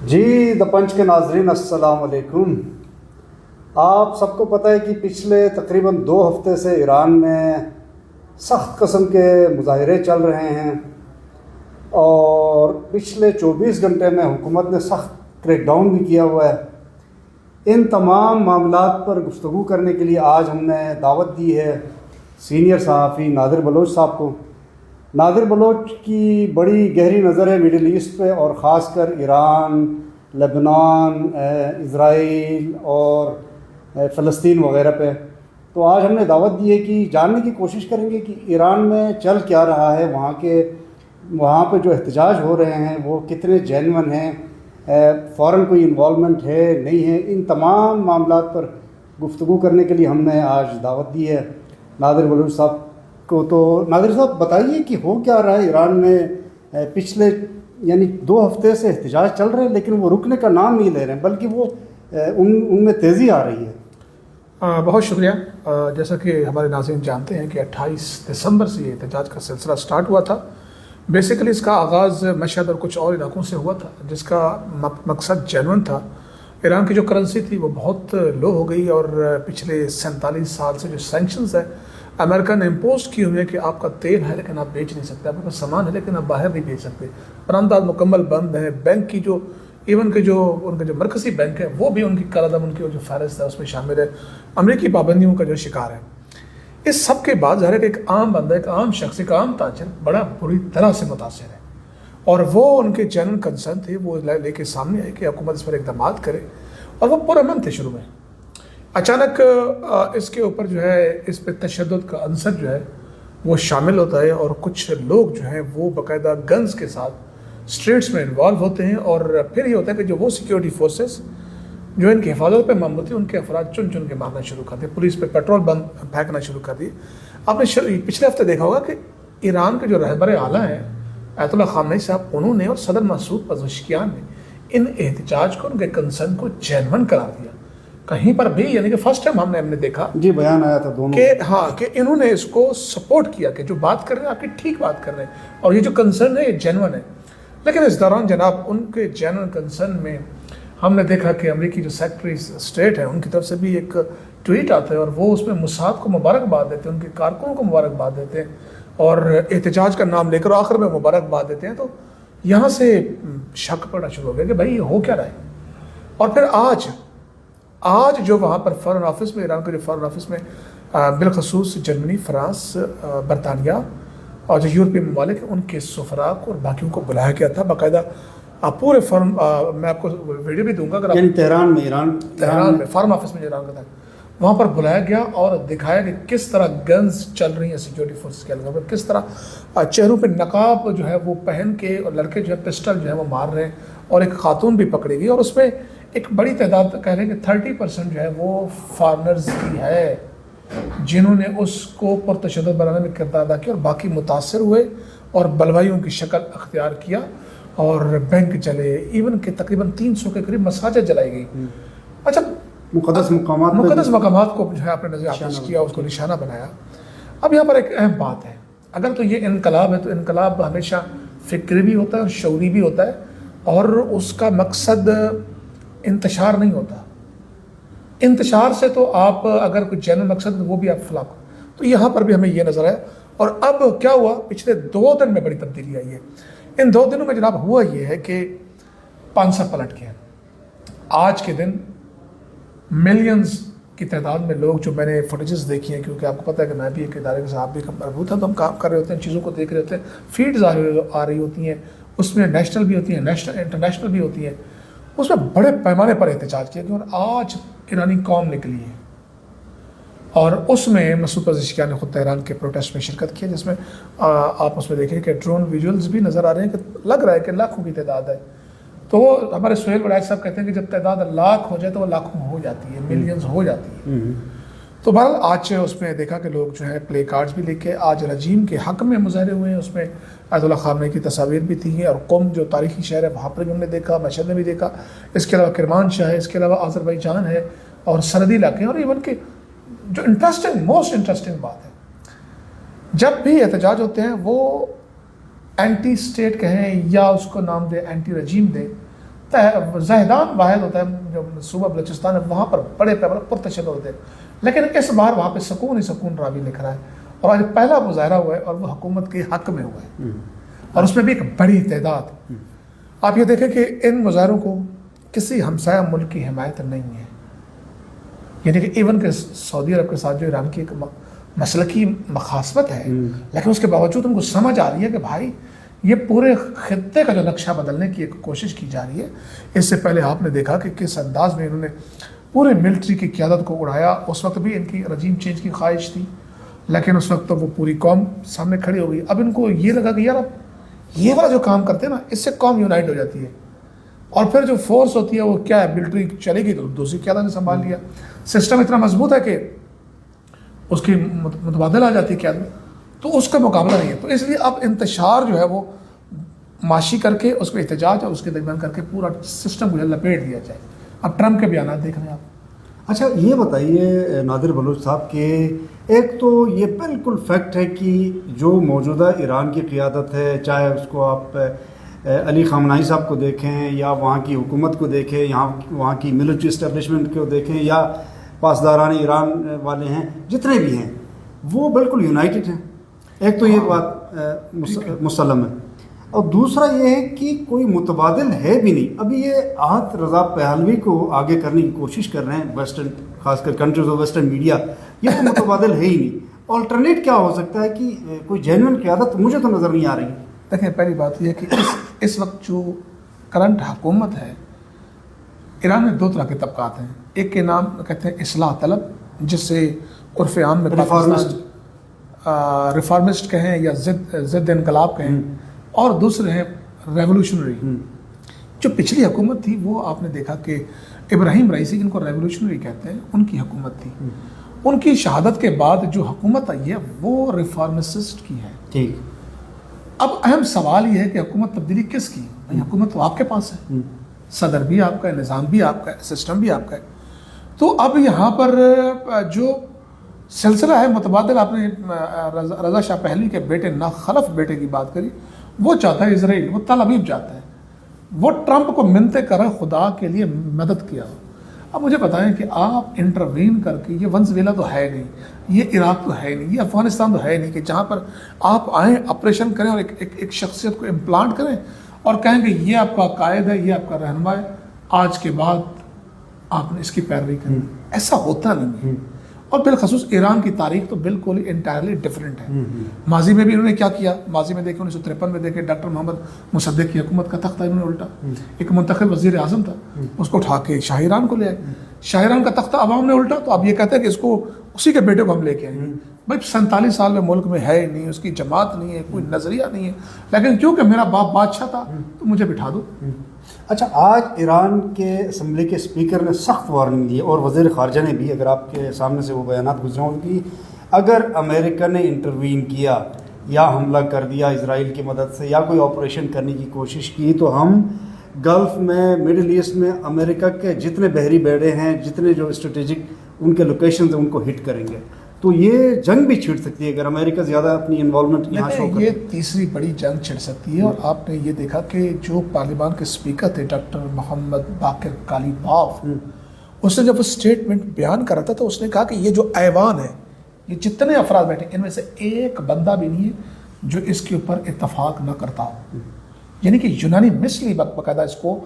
جی دا پنچ کے ناظرین السلام علیکم۔ آپ سب کو پتہ ہے کہ پچھلے تقریباً 2 ہفتے سے ایران میں سخت قسم کے مظاہرے چل رہے ہیں اور پچھلے 24 گھنٹے میں حکومت نے سخت کریک ڈاؤن بھی کیا ہوا ہے۔ ان تمام معاملات پر گفتگو کرنے کے لیے آج ہم نے دعوت دی ہے سینئر صحافی نادر بلوچ صاحب کو۔ نادر بلوچ کی بڑی گہری نظر ہے مڈل ایسٹ پہ اور خاص کر ایران، لبنان، اسرائیل اور فلسطین وغیرہ پہ۔ تو آج ہم نے دعوت دی ہے کہ جاننے کی کوشش کریں گے کہ ایران میں چل کیا رہا ہے، وہاں پہ جو احتجاج ہو رہے ہیں وہ کتنے جینون ہیں، فوراً کوئی انوالومنٹ ہے نہیں ہے۔ ان تمام معاملات پر گفتگو کرنے کے لیے ہم نے آج دعوت دی ہے نادر بلوچ صاحب کو۔ تو نادر صاحب بتائیے کہ ہو کیا رہا ہے ایران میں؟ پچھلے 2 ہفتے سے احتجاج چل رہے ہیں لیکن وہ رکنے کا نام نہیں لے رہے ہیں، بلکہ وہ ان میں تیزی آ رہی ہے۔ بہت شکریہ۔ جیسا کہ ہمارے ناظرین جانتے ہیں کہ 28 دسمبر سے یہ احتجاج کا سلسلہ سٹارٹ ہوا تھا۔ بیسیکلی اس کا آغاز مشہد اور کچھ اور علاقوں سے ہوا تھا، جس کا مقصد جینون تھا۔ ایران کی جو کرنسی تھی وہ بہت لو ہو گئی اور پچھلے 47 سال سے جو سینکشنز ہے امریکہ نے امپوز کی ہوئی ہے کہ آپ کا تیل ہے لیکن آپ بیچ نہیں سکتے، آپ کا سامان ہے لیکن آپ باہر نہیں بیچ سکتے، برآمدات مکمل بند ہیں۔ بینک کی جو ان کا جو مرکزی بینک ہے وہ بھی ان کی کالعدم ان کی جو فہرست ہے اس میں شامل ہے، امریکی پابندیوں کا جو شکار ہے۔ اس سب کے بعد ظاہر ہے کہ ایک عام بندہ، ایک عام شخص، ایک عام تاجر بڑا بری طرح سے متاثر ہے، اور وہ ان کے جنرل کنسرن تھے، وہ لے کے سامنے آئے کہ حکومت اس پر اقدامات کرے، اور وہ پرامن تھے شروع میں۔ اچانک اس کے اوپر جو ہے اس پہ تشدد کا عنصر جو ہے وہ شامل ہوتا ہے، اور کچھ لوگ جو ہیں وہ باقاعدہ گنز کے ساتھ اسٹریٹس میں انوالو ہوتے ہیں، اور پھر یہ ہوتا ہے کہ جو وہ سیکیورٹی فورسز جو ان کی حفاظت پہ معمور تھے ان کے افراد چن چن کے مارنا شروع کر دیے، پولیس پہ پیٹرول بند پھینکنا شروع کر دیے۔ آپ نے پچھلے ہفتے دیکھا ہوگا کہ ایران کے جو رہبر اعلیٰ ہیں آیت اللہ خامنئی صاحب، انہوں نے اور صدر مسعود پزشکیان نے ان احتجاج کو، ان کے کنسرن کو جینون قرار دیا۔ کہیں پر بھی یعنی کہ فرسٹ ٹائم ہم نے دیکھا جی بیان آیا تھا دونوں کہ انہوں نے اس کو سپورٹ کیا کہ جو بات کر رہے ہیں آپ کی ٹھیک بات کر رہے ہیں، اور یہ جو کنسرن ہے یہ جینون ہے۔ لیکن اس دوران جناب ان کے جینون کنسرن میں ہم نے دیکھا کہ امریکی جو سیکرٹری اسٹیٹ ہے ان کی طرف سے بھی ایک ٹویٹ آتا ہے، اور وہ اس میں موساد کو مبارکباد دیتے ہیں، ان کے کارکنوں کو مبارکباد دیتے ہیں، اور احتجاج کا نام لے کر آخر میں مبارکباد دیتے ہیں۔ تو یہاں سے شک پڑنا شروع ہو گیا کہ بھائی یہ ہو کیا رہا ہے۔ اور پھر آج جو وہاں پر فارن آفس میں، ایران کے جو فارن آفس میں بالخصوص جرمنی، فرانس، برطانیہ اور جو یورپی ممالک ہیں ان کے سفراء کو اور باقیوں کو بلایا گیا تھا باقاعدہ پورے فارم۔ میں آپ کو ویڈیو بھی دوں گا اگر یعنی تہران میں فارم آفس میں جو ایران کا تھا وہاں پر بلایا گیا اور دکھایا کہ کس طرح گنز چل رہی ہیں سیکیورٹی فورسز کے علاقے پر، کس طرح چہروں پہ نقاب جو ہے وہ پہن کے، اور لڑکے جو ہے پسٹل جو ہے وہ مار رہے ہیں، اور ایک خاتون بھی پکڑی گئی، اور اس میں ایک بڑی تعداد کہہ رہے ہیں کہ 30% جو ہے وہ فارنرز کی ہے جنہوں نے اس کو پرتشدد بنانے میں کردار ادا کیا، اور باقی متاثر ہوئے اور بلوائیوں کی شکل اختیار کیا، اور بینک جلے، ایون کہ تقریباً 300 کے قریب مساجد جلائی گئی۔ اچھا، مقدس مقامات کو جو ہے آپ نے نظر آتش کیا، اس کو نشانہ بنایا۔ اب یہاں پر ایک اہم بات ہے، اگر تو یہ انقلاب ہے تو انقلاب ہمیشہ فکری بھی ہوتا ہے اور شعوری بھی ہوتا ہے، اور اس کا مقصد انتشار نہیں ہوتا۔ انتشار سے تو آپ اگر کوئی جنرل مقصد وہ بھی آپ فلاں، تو یہاں پر بھی ہمیں یہ نظر آیا۔ اور اب کیا ہوا، پچھلے 2 دن میں بڑی تبدیلی آئی ہے۔ ان 2 دنوں میں جناب ہوا یہ ہے کہ پانسا پلٹ گیا۔ آج کے دن ملینز کی تعداد میں لوگ، جو میں نے فوٹیجز دیکھی ہیں، کیونکہ آپ کو پتہ ہے کہ میں بھی ایک ادارے کے ساتھ بھی مربوط ہوں، تو ہم کام کر رہے ہوتے ہیں، چیزوں کو دیکھ رہے ہوتے ہیں، فیڈز آ رہی ہوتی ہیں، اس میں نیشنل بھی ہوتی ہیں، انٹرنیشنل بھی ہوتی ہیں، اس میں بڑے پیمانے پر احتجاج کیا گیا، اور آج ایرانی قوم نکلی ہے، اور اس میں مسعود پزشکیان نے خود تہران کے پروٹیسٹ میں شرکت کی، جس میں آپ اس میں دیکھیں کہ ڈرون ویژولز بھی نظر آ رہے ہیں کہ لگ رہا ہے کہ لاکھوں کی تعداد ہے۔ تو ہمارے سہیل وڑائچ صاحب کہتے ہیں کہ جب تعداد لاکھ ہو جائے تو وہ لاکھوں ہو جاتی ہے، ملینز ہو جاتی ہے۔ تو بہرحال آج اس میں دیکھا کہ لوگ جو ہے پلے کارڈز بھی لے کے آج رجیم کے حق میں مظاہرے ہوئے ہیں، اس میں آیت اللہ خامنئی کی تصاویر بھی تھیں، اور قم جو تاریخی شہر ہے وہاں پر بھی ہم نے دیکھا، مشہد میں بھی دیکھا، اس کے علاوہ کرمانشاہ ہے، اس کے علاوہ آذربائیجان ہے، اور سرحدی علاقے ہیں۔ اور ایون کہ جو موسٹ انٹرسٹنگ بات ہے، جب بھی احتجاج ہوتے ہیں وہ اینٹی اسٹیٹ کہیں یا اس کو نام دے اینٹی رجیم دے، زاہدان واحد ہوتا ہے جو صوبہ بلوچستان ہے، وہاں پر بڑے پیمانے پر پرتشدد ہوتے ہیں، لیکن اس بار وہاں پہ سکون ہی سکون راوی لکھ رہا ہے، اور آج پہلا مظاہرہ ہوا ہے اور وہ حکومت کے حق میں ہوا ہے، اور اس میں بھی ایک بڑی تعداد. آپ یہ دیکھیں کہ ان مظاہروں کو کسی ہمسایہ ملک کی حمایت نہیں ہے، یعنی کہ ایون کہ سعودی عرب کے ساتھ جو ایران کی ایک مسلکی مخاصمت ہے، لیکن اس کے باوجود ان کو سمجھ آ رہی ہے کہ بھائی یہ پورے خطے کا جو نقشہ بدلنے کی ایک کوشش کی جا رہی ہے. اس سے پہلے آپ نے دیکھا کہ کس انداز میں انہوں نے پورے ملٹری کی قیادت کو اڑایا. اس وقت بھی ان کی رجیم چینج کی خواہش تھی، لیکن اس وقت تو وہ پوری قوم سامنے کھڑی ہو گئی. اب ان کو یہ لگا کہ یار اب یہ والا جو کام کرتے ہیں نا، اس سے قوم یونائٹ ہو جاتی ہے، اور پھر جو فورس ہوتی ہے وہ کیا ہے، ملٹری چلے گی تو دوسری قیادت نے سنبھال لیا. سسٹم اتنا مضبوط ہے کہ اس کی متبادل آ جاتی ہے قیادت، تو اس کا مقابلہ نہیں ہے. تو اس لیے اب انتشار جو ہے وہ معاشی کر کے اس کو احتجاج اور اس کے درمیان کر کے پورا سسٹم کو لپیٹ دیا جائے. اب ٹرمپ کے بیانات دیکھ رہے ہیں آپ. اچھا یہ بتائیے نادر بلوچ صاحب کہ ایک تو یہ بالکل فیکٹ ہے کہ جو موجودہ ایران کی قیادت ہے، چاہے اس کو آپ علی خامنائی صاحب کو دیکھیں یا وہاں کی حکومت کو دیکھیں، وہاں کی ملٹری اسٹیبلشمنٹ کو دیکھیں یا پاسداران ایران والے ہیں، جتنے بھی ہیں وہ بالکل یونائٹڈ ہیں. ایک تو یہ بات مسلم ہے، اور دوسرا یہ ہے کہ کوئی متبادل ہے بھی نہیں. ابھی یہ احد رضا پہلوی کو آگے کرنے کی کوشش کر رہے ہیں ویسٹرن، خاص کر کنٹریز آف ویسٹرن میڈیا. یہ تو متبادل ہے ہی نہیں. آلٹرنیٹ کیا ہو سکتا ہے کہ کوئی جینوئن قیادت مجھے تو نظر نہیں آ رہی. دیکھیں پہلی بات یہ کہ اس وقت جو کرنٹ حکومت ہے ایران میں، دو طرح کے طبقات ہیں. ایک کے نام کہتے ہیں اصلاح طلب، جس سے عرف عام میں ریفارمسٹ کہیں یا ضد انقلاب کہیں، اور دوسرے ہیں ریولوشنری. جو پچھلی حکومت تھی وہ آپ نے دیکھا کہ ابراہیم رئیسی، جن کو ریولوشنری کہتے ہیں، ان کی حکومت تھی. ان کی شہادت کے بعد جو حکومت آئی ہے وہ ریفارمسسٹ کی ہے. ٹھیک. اب اہم سوال یہ ہے کہ حکومت تبدیلی کس کی؟ حکومت تو آپ کے پاس ہے، صدر بھی آپ کا ہے، نظام بھی آپ کا ہے، سسٹم بھی آپ کا ہے. تو اب یہاں پر جو سلسلہ ہے متبادل، آپ نے رضا شاہ پہلوی کے بیٹے ناخلف بیٹے کی بات کری، وہ چاہتا ہے اسرائیل، وہ تل ابیب چاہتا ہے، وہ ٹرمپ کو منتے کر رہا خدا کے لیے مدد کیا. اب مجھے بتائیں کہ آپ انٹروین کر کے، یہ ونزویلا تو ہے نہیں، یہ عراق تو ہے نہیں، یہ افغانستان تو ہے نہیں کہ جہاں پر آپ آئیں، آپریشن کریں اور ایک شخصیت کو امپلانٹ کریں اور کہیں کہ یہ آپ کا قائد ہے، یہ آپ کا رہنما ہے، آج کے بعد آپ نے اس کی پیروی کریں. ایسا ہوتا نہیں ہے. اور بالخصوص ایران کی تاریخ تو بالکل انٹائرلی ڈفرینٹ ہے. ماضی میں بھی انہوں نے کیا کیا، ماضی میں دیکھیں 1953 میں دیکھیں ڈاکٹر محمد مصدق کی حکومت کا تختہ انہوں نے الٹا. ایک منتخب وزیر اعظم تھا، اس کو اٹھا کے شاہ ایران کو لے آئے. شاہ ایران کا تختہ عوام نے الٹا، تو اب یہ کہتے ہیں کہ اس کو اسی کے بیٹے کو ہم لے کے آئیں. بھائی 47 سال میں ملک میں ہے نہیں، اس کی جماعت نہیں ہے، کوئی نظریہ نہیں ہے، لیکن کیونکہ میرا باپ بادشاہ تھا تو مجھے بٹھا دو. اچھا آج ایران کے اسمبلی کے اسپیکر نے سخت وارننگ دی، اور وزیر خارجہ نے بھی، اگر آپ کے سامنے سے وہ بیانات گزرے ہوں کہ اگر امریکہ نے انٹروین کیا یا حملہ کر دیا اسرائیل کی مدد سے یا کوئی آپریشن کرنے کی کوشش کی، تو ہم گلف میں، مڈل ایسٹ میں امریکہ کے جتنے بحری بیڑے ہیں، جتنے جو اسٹریٹجک ان کے لوکیشنز ہیں، ان کو ہٹ کریں گے. تو یہ جنگ بھی چھڑ سکتی ہے اگر امریکہ زیادہ اپنی انوالومنٹ یہاں شو کرے. یہ تیسری بڑی جنگ چھڑ سکتی ہے. اور آپ نے یہ دیکھا کہ جو پارلیمان کے اسپیکر تھے ڈاکٹر محمد باقر کالیباف، اس نے جب وہ اسٹیٹمنٹ بیان کر رہا تھا تو اس نے کہا کہ یہ جو ایوان ہے، یہ جتنے افراد بیٹھے، ان میں سے ایک بندہ بھی نہیں ہے جو اس کے اوپر اتفاق نہ کرتا ہو. یعنی کہ یونانی مثلی باقاعدہ اس کو،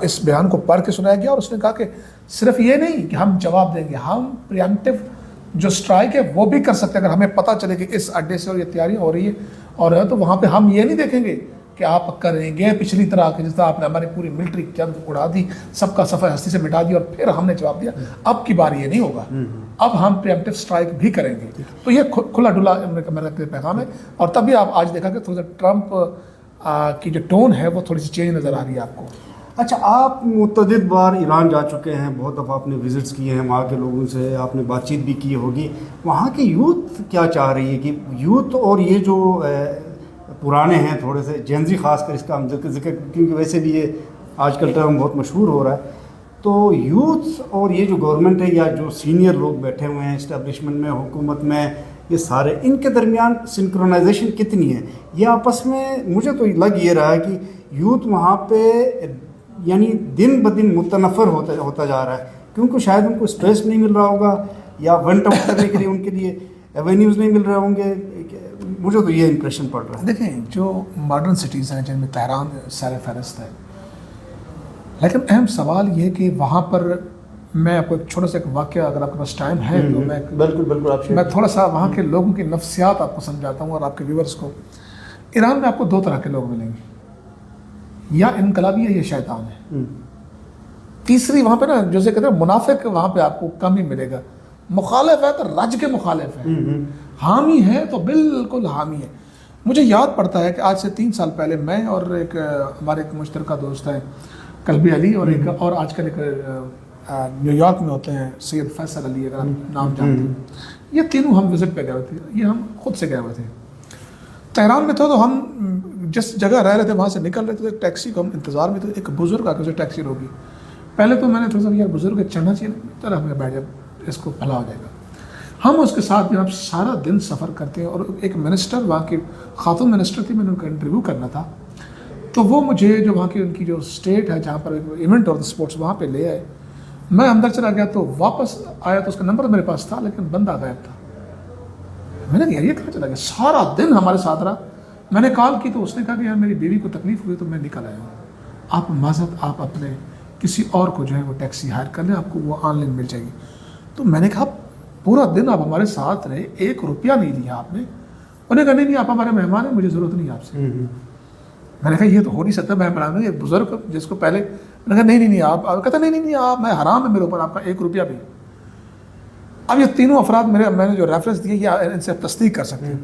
اس بیان کو پڑھ کے سنایا گیا، اور اس نے کہا کہ صرف یہ نہیں کہ ہم جواب دیں گے، ہم پریمپٹیو جو اسٹرائک ہے وہ بھی کر سکتے ہیں. اگر ہمیں پتہ چلے کہ اس اڈے سے اور یہ تیاریاں ہو رہی ہے اور تو وہاں پہ ہم یہ نہیں دیکھیں گے کہ آپ کریں گے پچھلی طرح کہ جس طرح آپ نے ہماری پوری ملٹری جنگ اڑا دی، سب کا سفر ہستی سے مٹا دیا اور پھر ہم نے جواب دیا. اب کی بار یہ نہیں ہوگا، اب ہم پریمپٹیو اسٹرائک بھی کریں گے. تو یہ کھلا ڈلا میرا پیغام ہے. اور تبھی آپ آج دیکھا کہ تھوڑا سا ٹرمپ کی جو ٹون ہے وہ تھوڑی سی چینج نظر آ رہی ہے آپ کو. اچھا آپ متعدد بار ایران جا چکے ہیں، بہت دفعہ آپ نے وزٹس کیے ہیں، وہاں کے لوگوں سے آپ نے بات چیت بھی کی ہوگی. وہاں کی یوتھ کیا چاہ رہی ہے؟ کہ یوتھ اور یہ جو پرانے ہیں تھوڑے سے جینزی، خاص کر اس کا ہم ذکر کیونکہ ویسے بھی یہ آج کل ٹرم بہت مشہور ہو رہا ہے، تو یوتھ اور یہ جو گورنمنٹ ہے یا جو سینئر لوگ بیٹھے ہوئے ہیں اسٹیبلشمنٹ میں، حکومت میں، یہ سارے ان کے درمیان سنکرونائزیشن کتنی ہے؟ یہ آپس میں مجھے تو لگ یہ رہا ہے کہ یوتھ وہاں پہ یعنی دن بدن متنفر ہوتا جا رہا ہے، کیونکہ شاید ان کو اسپیس نہیں مل رہا ہوگا یا ونٹ آؤٹ کرنے کے لیے ان کے لیے ایوینیوز نہیں مل رہے ہوں گے. مجھے تو یہ امپریشن پڑ رہا ہے. دیکھیں جو ماڈرن سٹیز ہیں جن میں تہران سر فہرست ہے، لیکن اہم سوال یہ کہ وہاں پر میں آپ کو ایک چھوٹا سا ایک واقعہ اگر آپ کے پاس ٹائم ہے تو بالکل میں تھوڑا سا وہاں کے لوگوں کی نفسیات آپ کو سمجھاتا ہوں اور آپ کے ویورز کو. ایران میں آپ کو دو طرح کے لوگ ملیں گے، یا انقلابی ہے یا شیطان ہے. تیسری وہاں پہ نا جیسے کہتے ہیں منافق، وہاں پہ آپ کو کم ہی ملے گا. مخالف ہے تو رج کے مخالف ہے، حامی ہے تو بالکل حامی ہے. مجھے یاد پڑتا ہے کہ آج سے 3 سال پہلے میں اور ایک ہمارے ایک مشترکہ دوست ہیں قلبی علی، اور ایک اور آج کل ایک نیو یارک میں ہوتے ہیں سید فیصل علی، اگر آپ نام جانتے ہیں. یہ تینوں ہم وزٹ پہ گئے ہوئے تھے، یہ ہم خود سے گئے ہوئے تھے. تہران میں تھے تو ہم جس جگہ رہ رہے تھے وہاں سے نکل رہے تھے، ایک ٹیکسی کو ہم انتظار میں تھے. ایک بزرگ آ کے اسے ٹیکسی روکی. پہلے تو میں نے تھوڑا سا یار بزرگ چڑھنا چاہیے، چلا ہمیں بیٹھ جائے، اس کو بھلا ہو جائے گا. ہم اس کے ساتھ بھی ہم سارا دن سفر کرتے ہیں. اور ایک منسٹر وہاں کی خاتون منسٹر تھی، میں نے ان کا انٹرویو کرنا تھا، تو وہ مجھے جو وہاں کی ان کی جو اسٹیٹ ہے جہاں پر ایونٹ اور اسپورٹس وہاں پہ لے آئے. میں اندر چلا گیا تو واپس آیا تو اس کا نمبر میرے پاس تھا لیکن بندہ غائب تھا. میں نے کہا یہ کہاں چلا گیا؟ سارا دن ہمارے ساتھ رہا. میں نے کال کی تو اس نے کہا کہ یار میری بیوی کو تکلیف ہوئی تو میں نکل آیا ہوں. آپ معذرت آپ اپنے کسی اور کو جو ہے وہ ٹیکسی ہائر کر لیں، آپ کو وہ آن لائن مل جائے گی. تو میں نے کہا پورا دن آپ ہمارے ساتھ رہے، 1 روپیہ نہیں لیا آپ نے. انہوں نے کہا نہیں آپ ہمارے مہمان ہیں، مجھے ضرورت نہیں آپ سے. میں نے کہا یہ تو ہو نہیں سکتا، میں بنا یہ بزرگ جس کو پہلے. میں نے کہا نہیں آپ کہتے نہیں آپ، میں حرام ہے میرے اوپر آپ کا 1 روپیہ بھی. اب یہ تینوں افراد میں نے جو ریفرنس دیے یہ ان سے تصدیق کر سکتے ہیں.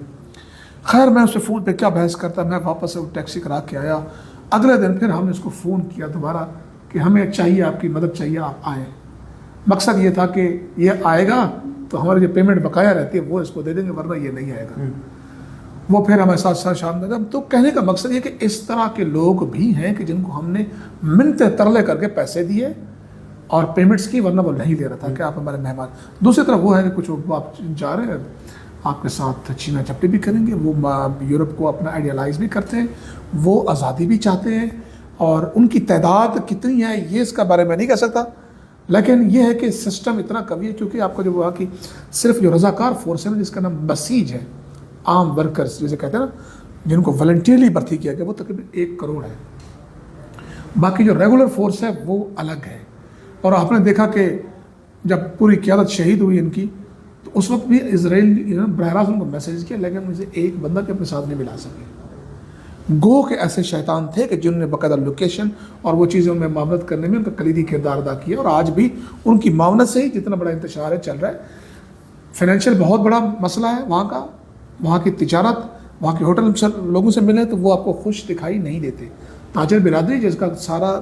خیر میں اس سے فون پہ کیا بحث کرتا، میں واپس سے ٹیکسی کرا کے آیا. اگلے دن پھر ہم نے اس کو فون کیا دوبارہ کہ ہمیں چاہیے آپ کی مدد چاہیے، آپ آئیں. مقصد یہ تھا کہ یہ آئے گا تو ہماری جو پیمنٹ بقایا رہتی ہے وہ اس کو دے دیں گے، ورنہ یہ نہیں آئے گا. وہ پھر ہمارے ساتھ شام میں. تو کہنے کا مقصد یہ کہ اس طرح کے لوگ بھی ہیں کہ جن کو ہم نے منتیں ترلے کر کے پیسے دیے اور پیمنٹس کی، ورنہ وہ نہیں لے رہا تھا کہ آپ ہمارے مہمان. دوسری طرف وہ ہے کہ کچھ آپ جا رہے ہیں آپ کے ساتھ چھینا چپٹی بھی کریں گے. وہ یورپ کو اپنا آئیڈیالائز بھی کرتے ہیں، وہ آزادی بھی چاہتے ہیں، اور ان کی تعداد کتنی ہے یہ اس کا بارے میں نہیں کہہ سکتا. لیکن یہ ہے کہ سسٹم اتنا قوی ہے کیونکہ آپ کا جو وہاں کی صرف جو رضاکار فورس ہے نا، جس کا نام بسیج ہے، عام ورکرز جسے کہتے ہیں نا، جن کو والنٹیئرلی بھرتی کیا گیا، وہ تقریباً 1 کروڑ ہے. باقی جو ریگولر فورس ہے وہ الگ ہے. اور آپ نے دیکھا کہ جب پوری قیادت شہید ہوئی ان کی تو اس وقت بھی اسرائیل براہ راست ان کو میسیج کیا، لیکن مجھے ایک بندہ بھی اپنے ساتھ نہیں ملا سکے. گو کہ ایسے شیطان تھے کہ جنہوں نے باقاعدہ لوکیشن اور وہ چیزیں ان میں معاونت کرنے میں ان کا کلیدی کردار ادا کیا. اور آج بھی ان کی معاونت سے ہی جتنا بڑا انتشار ہے چل رہا ہے. فائنینشیل بہت بڑا مسئلہ ہے وہاں کا، وہاں کی تجارت، وہاں کے ہوٹل لوگوں سے ملے تو وہ آپ کو خوش دکھائی نہیں دیتے. تاجر برادری جس کا سارا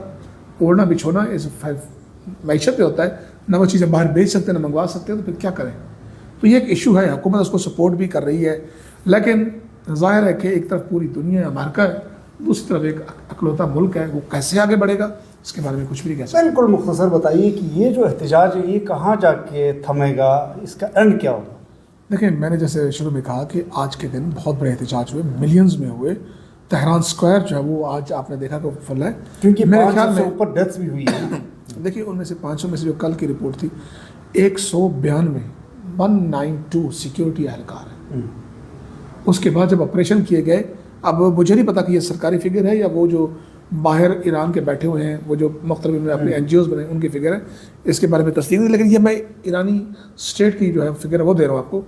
اوڑھنا بچھونا اس معیشت پہ ہوتا ہے، نہ وہ چیزیں باہر بیچ سکتے ہیں نہ منگوا سکتے ہیں، تو پھر کیا کریں. تو یہ ایک ایشو ہے، حکومت اس کو سپورٹ بھی کر رہی ہے. لیکن ظاہر ہے کہ ایک طرف پوری دنیا امریکہ ہے، دوسری طرف ایک اکلوتا ملک ہے، وہ کیسے آگے بڑھے گا اس کے بارے میں کچھ بھی نہیں کہہ سکتے. بالکل مختصر بتائیے کہ یہ جو احتجاج ہے یہ کہاں جا کے تھمے گا، اس کا اینڈ کیا ہوگا؟ دیکھیں میں نے جیسے شروع میں کہا کہ آج کے دن بہت بڑے احتجاج ہوئے، ملینز میں ہوئے. تہران اسکوائر جو ہے وہ آج آپ نے دیکھا کہ فل ہے، کیونکہ میرے خیال میں اوپر ڈیتھس بھی ہوئی ہے. دیکھیے ان میں سے 500 میں سے جو کل کی رپورٹ تھی 192 سیکیورٹی اہلکار ہیں. اس کے بعد جب آپریشن کیے گئے، اب مجھے نہیں پتا کہ یہ سرکاری فگر ہے یا وہ جو باہر ایران کے بیٹھے ہوئے ہیں، وہ جو مختلف اپنے NGOs بنے ان کی فگر ہے، اس کے بارے میں تصدیق نہیں. لیکن یہ میں ایرانی اسٹیٹ کی جو ہے فگر ہے وہ دے رہا ہوں آپ کو،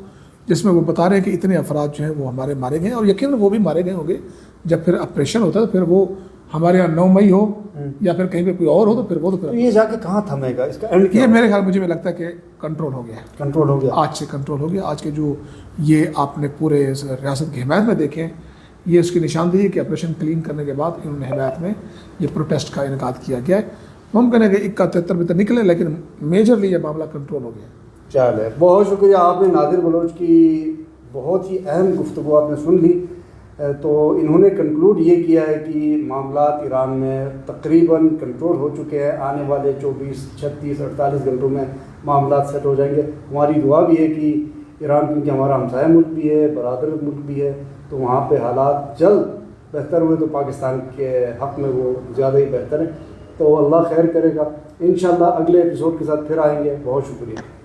جس میں وہ بتا رہے ہیں کہ اتنے افراد جو ہیں وہ ہمارے مارے گئے ہیں. اور یقیناً وہ بھی مارے گئے ہوں گے. جب پھر آپریشن ہوتا ہے تو پھر وہ ہمارے یہاں 9 مئی ہو یا پھر کہیں پہ کوئی اور ہو تو پھر وہ تو یہ جا کے کہاں تھمے گا، اس کا اینڈ کیا؟ یہ میرے خیال مجھے لگتا ہے کہ کنٹرول ہو گیا ہے. کنٹرول ہو گیا، آج سے کنٹرول ہو گیا. آج کے جو یہ آپ نے پورے ریاست کی حمایت میں دیکھیں، یہ اس کی نشاندہی کہ آپریشن کلین کرنے کے بعد انہوں نے حمایت میں یہ پروٹیسٹ کا انعقاد کیا گیا ہے. ممکن ہے کہ 71 میں تو نکلے لیکن میجرلی یہ معاملہ کنٹرول ہو گیا. چلے بہت شکریہ. آپ نے نادر بلوچ کی بہت ہی اہم گفتگو آپ نے سن لی. تو انہوں نے کنکلوڈ یہ کیا ہے کہ معاملات ایران میں تقریباً کنٹرول ہو چکے ہیں. آنے والے 24, 36, 48 گھنٹوں میں معاملات سیٹ ہو جائیں گے. ہماری دعا بھی ہے کہ ایران کیونکہ ہمارا ہمسایہ ملک بھی ہے، برادر ملک بھی ہے، تو وہاں پہ حالات جلد بہتر ہوئے تو پاکستان کے حق میں وہ زیادہ ہی بہتر ہے. تو اللہ خیر کرے گا. انشاءاللہ اگلے ایپیسوڈ کے ساتھ پھر آئیں گے. بہت شکریہ.